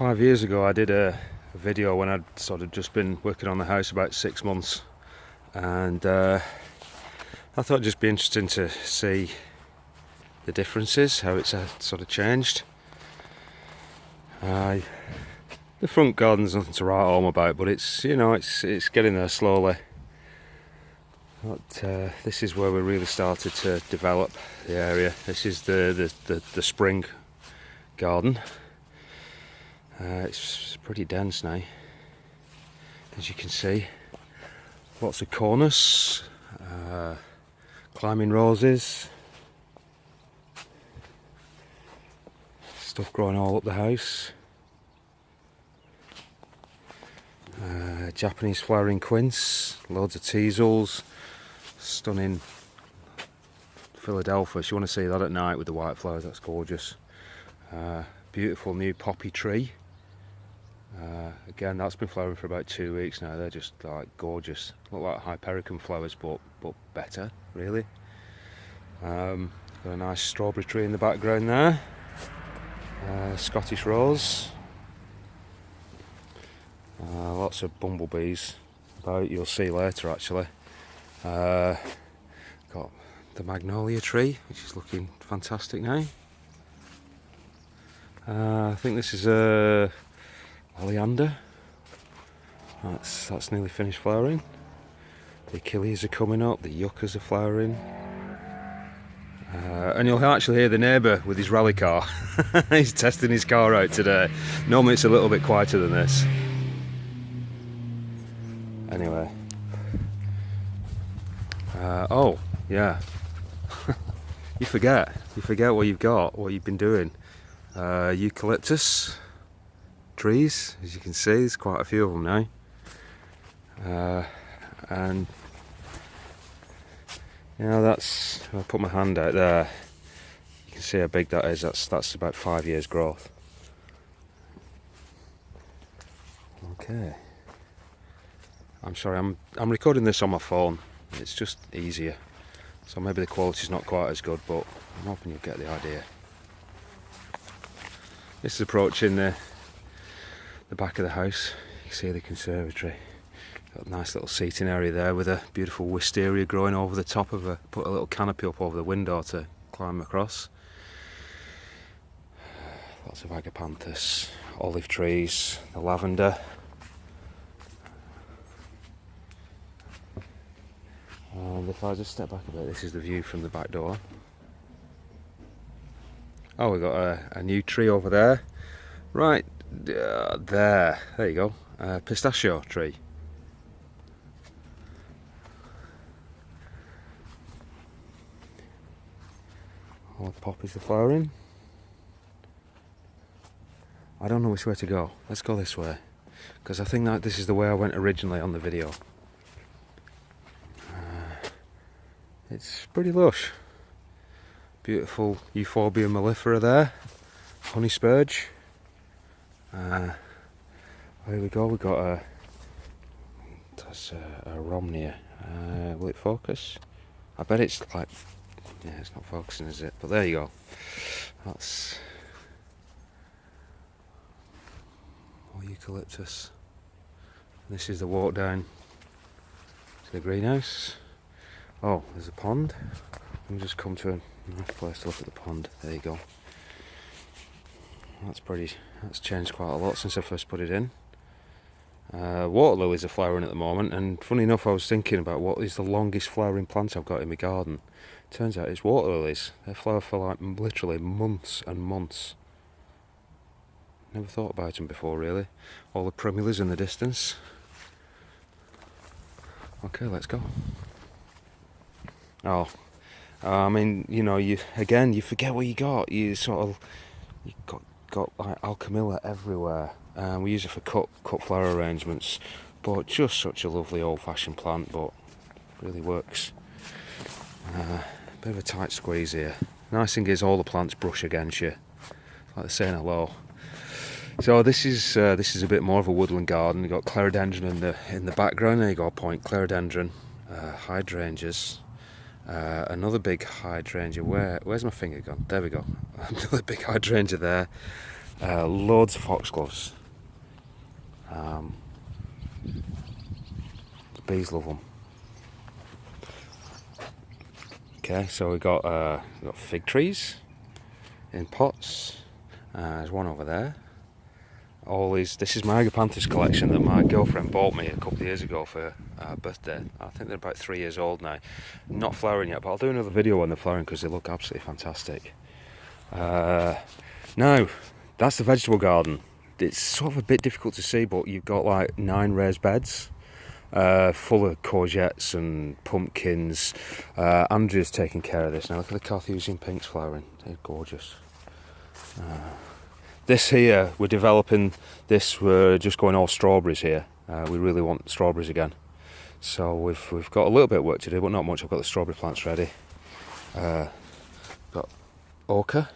5 years ago I did a video when I'd sort of just been working on the house about 6 months, and I thought it'd just be interesting to see the differences, how it's sort of changed. The front garden's nothing to write home about, but it's getting there slowly. But this is where we really started to develop the area. This is the spring garden. It's pretty dense now, as you can see. Lots of corners, climbing roses, stuff growing all up the house. Japanese flowering quince, loads of teasels, stunning Philadelphus. You want to see that at night with the white flowers, that's gorgeous. Beautiful new poppy tree. Again, that's been flowering for about 2 weeks now. They're just like gorgeous. Look like Hypericum flowers, but better, really. Got a nice strawberry tree in the background there. Scottish rose. Lots of bumblebees about, you'll see later actually. Got the magnolia tree, which is looking fantastic now. I think this is a oleander. That's nearly finished flowering. The Achilles are coming up, the yuccas are flowering. And you'll actually hear the neighbour with his rally car. He's testing his car out today. Normally it's a little bit quieter than this. Anyway. Oh, yeah. You forget what you've got, what you've been doing. Eucalyptus trees, as you can see, there's quite a few of them now. And that's, I'll put my hand out there, you can see how big that is. That's about 5 years growth. Okay, I'm sorry, I'm recording this on my phone, it's just easier, so maybe the quality's not quite as good, but I'm hoping you'll get the idea. This is approaching the back of the house. You can see the conservatory. Got a nice little seating area there with a beautiful wisteria growing over the top of it. Put a little canopy up over the window to climb across. Lots of agapanthus, olive trees, the lavender. And if I just step back a bit, this is the view from the back door. Oh, we've got a new tree over there. Right, there you go. Pistachio tree. All the poppies are flowering. I don't know which way to go. Let's go this way, because I think that this is the way I went originally on the video. It's pretty lush. Beautiful Euphorbia mellifera there. Honey spurge. Here we go. We've got that's a Romnea. Will it focus? I bet it's like, yeah, it's not focusing, is it? But there you go. That's more eucalyptus. This is the walk down to the greenhouse. Oh, there's a pond. Let me just come to a nice place to look at the pond. There you go. That's changed quite a lot since I first put it in. Water lilies are flowering at the moment, and funny enough, I was thinking about what is the longest flowering plant I've got in my garden. Turns out it's water lilies. They flower for like literally months and months. Never thought about them before, really. All the primulas in the distance. Okay, let's go. Oh, I mean, you forget what you got. You got like Alchemilla everywhere. We use it for cut flower arrangements, but just such a lovely old-fashioned plant, but really works. Bit of a tight squeeze here. Nice thing is all the plants brush against you, like they're saying hello. So this is a bit more of a woodland garden. You've got clerodendron in the background. There you go, point clerodendron, hydrangeas. Another big hydrangea. Where's my finger gone? There we go. Another big hydrangea there. Loads of foxgloves. The bees love them. Okay, so we got fig trees in pots. There's one over there. This is my Agapanthus collection that my girlfriend bought me a couple of years ago for her birthday. I think they're about 3 years old now. Not flowering yet, but I'll do another video when they're flowering because they look absolutely fantastic. Now, that's the vegetable garden. It's sort of a bit difficult to see, but you've got like 9 raised beds full of courgettes and pumpkins. Andrea's taking care of this now. Look at the Carthusian pinks flowering. They're gorgeous. This here, we're developing this. We're just going all strawberries here. We really want strawberries again. So we've got a little bit of work to do, but not much. I've got the strawberry plants ready. Got ochre,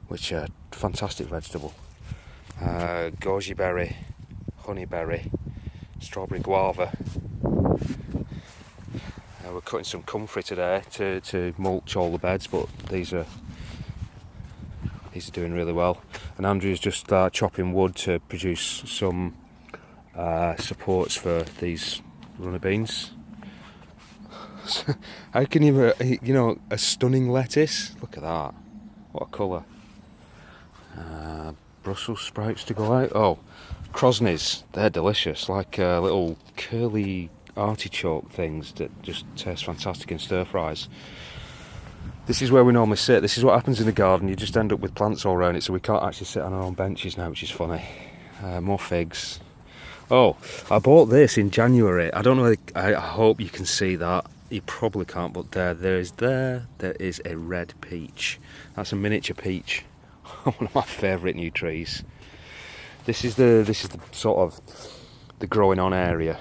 which are a fantastic vegetable. Goji berry, honeyberry, strawberry guava. We're cutting some comfrey today to mulch all the beds, but these are doing really well. And Andrew's just chopping wood to produce some supports for these runner beans. How can you, a stunning lettuce? Look at that. What a colour. Brussels sprouts to go out. Oh, Crosneys. They're delicious. Like little curly artichoke things that just taste fantastic in stir fries. This is where we normally sit. This is what happens in the garden. You just end up with plants all around it, so we can't actually sit on our own benches now, which is funny. More figs. Oh, I bought this in January. I don't know. I hope you can see that. You probably can't, but there is a red peach. That's a miniature peach. One of my favourite new trees. This is the sort of the growing on area.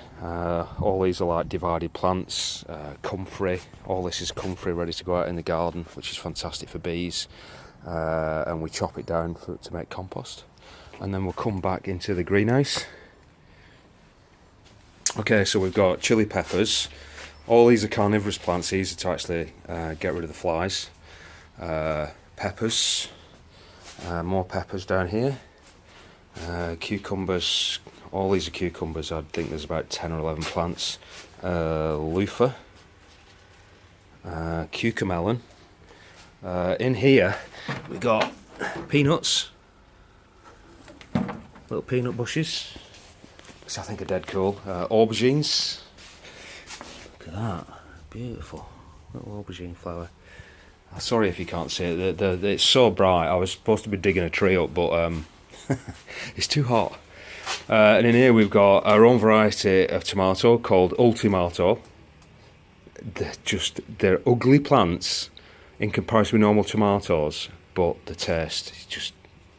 All these are like divided plants, comfrey. All this is comfrey ready to go out in the garden, which is fantastic for bees. And we chop it down to make compost, and then we'll come back into the greenhouse. Okay, so we've got chili peppers. All these are carnivorous plants, easy to actually get rid of the flies. Peppers, more peppers down here. Cucumbers, all these are cucumbers. I think there's about 10 or 11 plants. Loofah, cucamelon. In here we got peanuts, little peanut bushes, which I think are dead cool. Aubergines. Look at that, beautiful little aubergine flower. Sorry if you can't see it. It's so bright. I was supposed to be digging a tree up, but it's too hot. And in here we've got our own variety of tomato called Ultimato. They're ugly plants in comparison with normal tomatoes, but the taste is just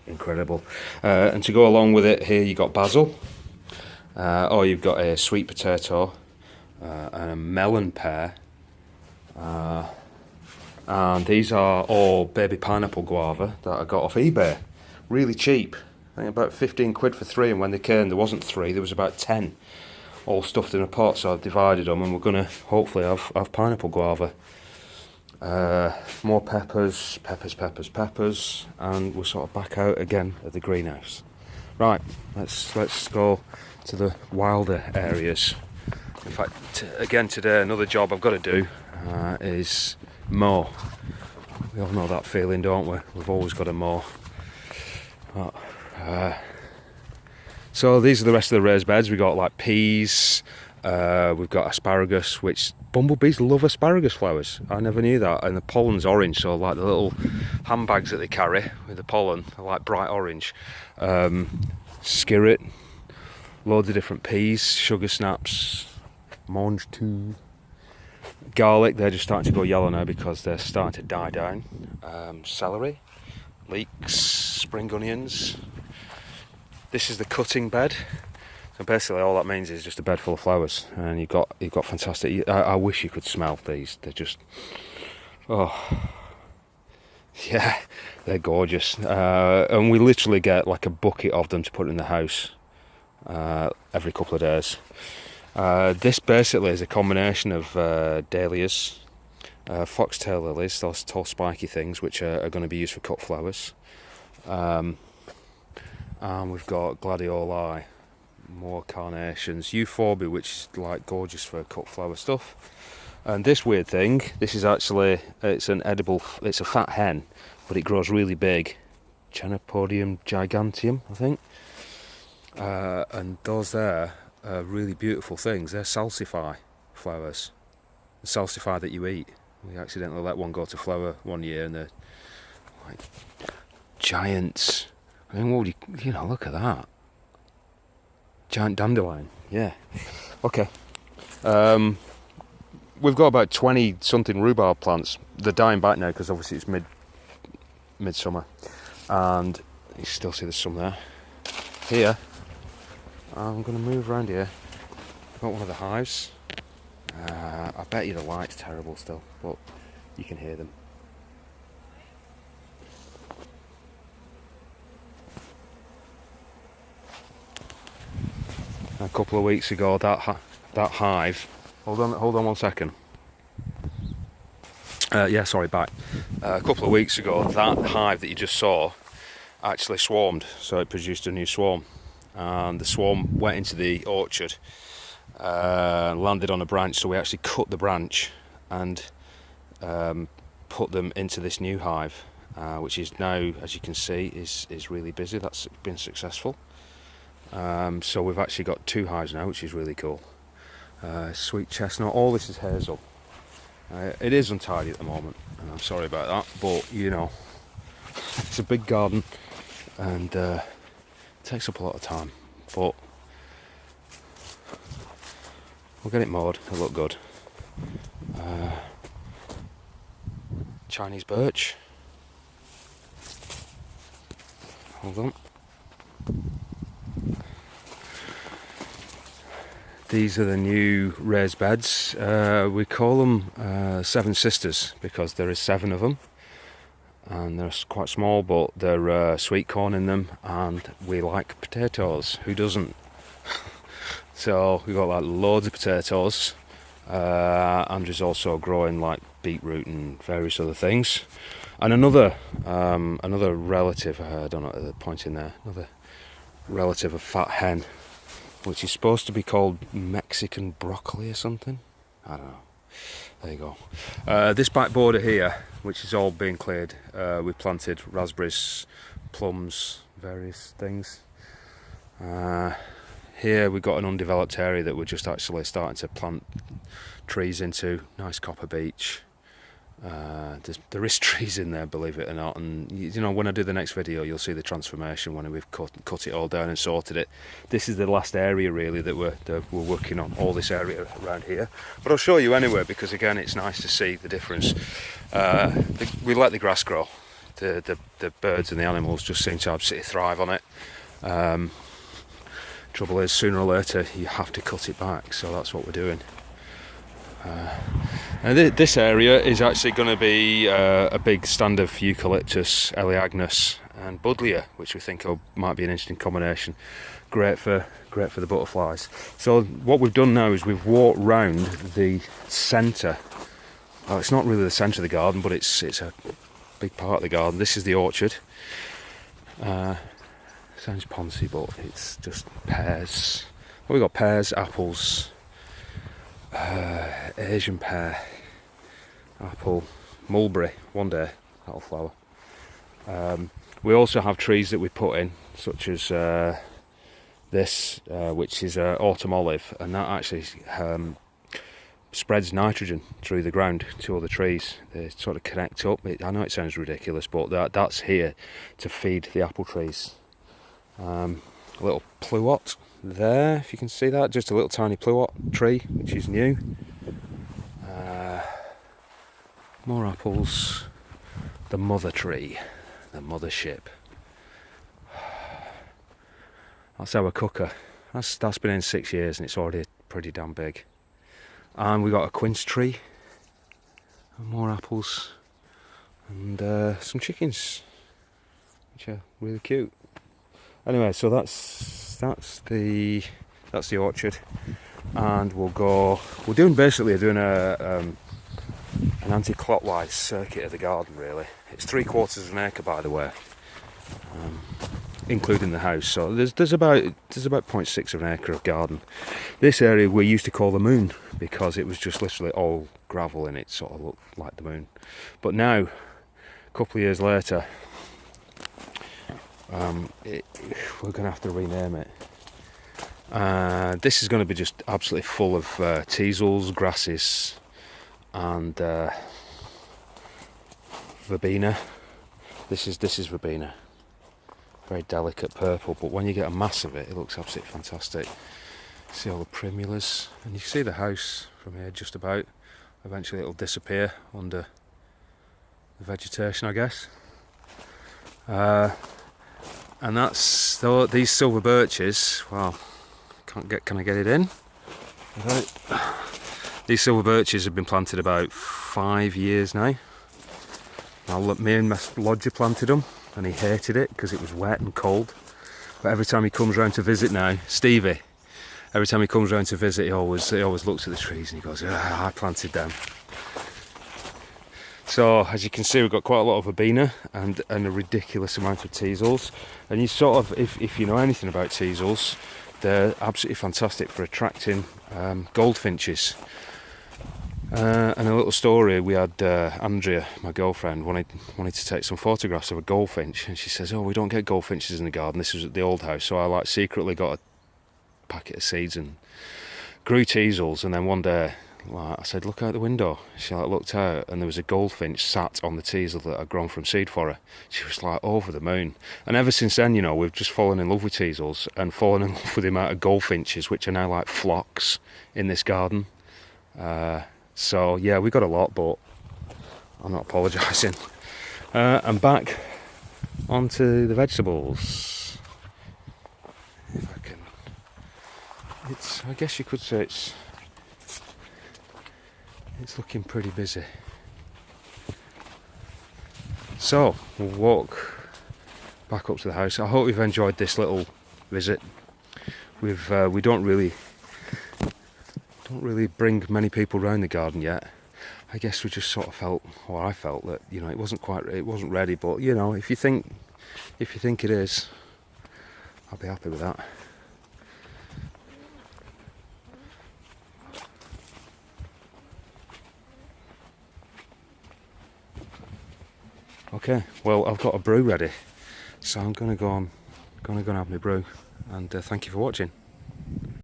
incredible. And to go along with it, here you got basil. Or you've got a sweet potato and a melon pear. And these are all baby pineapple guava that I got off eBay. Really cheap. I think about 15 quid for 3, and when they came there wasn't 3, there was about 10. All stuffed in a pot, so I've divided them, and we're going to hopefully have pineapple guava. More peppers, and we're sort of back out again at the greenhouse. Right, let's go to the wilder areas. In fact, again today, another job I've got to do is mow. We all know that feeling, don't we? We've always got to mow. So these are the rest of the raised beds. We've got like peas, we've got asparagus, which bumblebees love asparagus flowers. I never knew that. And the pollen's orange, so like the little handbags that they carry with the pollen are like bright orange. Skirret, loads of different peas, sugar snaps, mange tout. Garlic, they're just starting to go yellow now because they're starting to die down. Celery, leeks, spring onions. This is the cutting bed. So basically all that means is just a bed full of flowers, and you've got fantastic. I wish you could smell these. They're just, oh yeah, they're gorgeous. And we literally get like a bucket of them to put in the house every couple of days. This basically is a combination of dahlias, foxtail lilies, those tall spiky things which are going to be used for cut flowers, and we've got gladioli, more carnations, euphorbia, which is like gorgeous for cut flower stuff. And this weird thing, this is actually, it's an edible, it's a fat hen, but it grows really big. Chenopodium giganteum, I think. And those there are really beautiful things. They're salsify flowers. The salsify that you eat. We accidentally let one go to flower one year and they're like giants. I mean, what would you know, look at that. Giant dandelion, yeah. Okay. We've got about 20 something rhubarb plants. They're dying back now because obviously it's midsummer. And you still see there's some there. Here, I'm going to move around here. I've got one of the hives. I bet you the light's terrible still, but you can hear them. A couple of weeks ago, that hive. Hold on 1 second. Yeah, sorry, back. A couple of weeks ago, that hive that you just saw actually swarmed, so it produced a new swarm, and the swarm went into the orchard, landed on a branch. So we actually cut the branch and put them into this new hive, which is now, as you can see, is really busy. That's been successful. So we've actually got 2 hives now, which is really cool. Sweet chestnut, all this is hazel. It is untidy at the moment, and I'm sorry about that, but you know, it's a big garden and it takes up a lot of time, but we'll get it mowed, it'll look good. Chinese birch. Hold on. These are the new raised beds. We call them Seven Sisters because there is 7 of them, and they're quite small, but they're sweet corn in them, and we like potatoes. Who doesn't? So we've got like loads of potatoes. Andrew's also growing like beetroot and various other things. And another relative, I don't know at the point in there, another relative of fat hen, which is supposed to be called Mexican broccoli or something. I don't know. There you go. This back border here, which is all being cleared, we planted raspberries, plums, various things. Here we've got an undeveloped area that we're just actually starting to plant trees into. Nice copper beech. There is trees in there, believe it or not, and you know, when I do the next video you'll see the transformation when we've cut it all down and sorted it. This is the last area really that we're working on, all this area around here, but I'll show you anyway, because again it's nice to see the difference. We let the grass grow. The birds and the animals just seem to absolutely thrive on it. Trouble is, sooner or later you have to cut it back, so that's what we're doing. And this area is actually going to be a big stand of eucalyptus, Elaeagnus and buddleia, which we think might be an interesting combination. Great for the butterflies. So what we've done now is we've walked round the centre. Oh, it's not really the centre of the garden, but it's a big part of the garden. This is the orchard. Sounds poncy, but it's just pears. Well, we've got pears, apples, Asian pear, apple, mulberry, one day that'll flower. We also have trees that we put in, such as this, which is autumn olive, and that actually spreads nitrogen through the ground to other trees. They sort of connect up. I know it sounds ridiculous, but that's here to feed the apple trees. A little pluot there, if you can see that, just a little tiny pluot tree, which is new. More apples. The mother tree, the mothership. That's our cooker. That's been in 6 years and it's already pretty damn big. And we got a quince tree, and more apples, and some chickens, which are really cute. Anyway, so that's the orchard, and we're doing an anti-clockwise circuit of the garden really. It's 3/4 of an acre, by the way. including the house. So there's about 0.6 of an acre of garden. This area we used to call the moon because it was just literally all gravel and it sort of looked like the moon. But now, a couple of years later, we're going to have to rename it. This is going to be just absolutely full of teasels, grasses, and verbena. This is verbena. Very delicate purple, but when you get a mass of it, it looks absolutely fantastic. See all the primulas, and you can see the house from here just about. Eventually it'll disappear under the vegetation, I guess. And that's these silver birches. Well, can I get it in? Right. These silver birches have been planted about 5 years now. Me and my lodger planted them, and he hated it because it was wet and cold. But every time he comes round to visit now, Stevie, every time he comes round to visit, he always looks at the trees and he goes, I planted them. So as you can see, we've got quite a lot of verbena and a ridiculous amount of teasels. And you sort of, if you know anything about teasels, they're absolutely fantastic for attracting goldfinches. And a little story, we had Andrea, my girlfriend, wanted to take some photographs of a goldfinch, and she says, oh, we don't get goldfinches in the garden. This was at the old house, so I secretly got a packet of seeds and grew teasels. And then one day, I said, look out the window. She looked out, and there was a goldfinch sat on the teasel that I'd grown from seed for her. She was over the moon. And ever since then, we've just fallen in love with teasels and fallen in love with the amount of goldfinches, which are now like flocks in this garden. So yeah, we got a lot, but I'm not apologising. And back onto the vegetables. If I can, I guess you could say it's looking pretty busy. So we'll walk back up to the house. I hope you've enjoyed this little visit. We don't really bring many people around the garden yet. I guess we just sort of felt, or I felt that it wasn't ready. But if you think it is, I'll be happy with that. Okay, well, I've got a brew ready, so I'm gonna go and have my brew. And thank you for watching.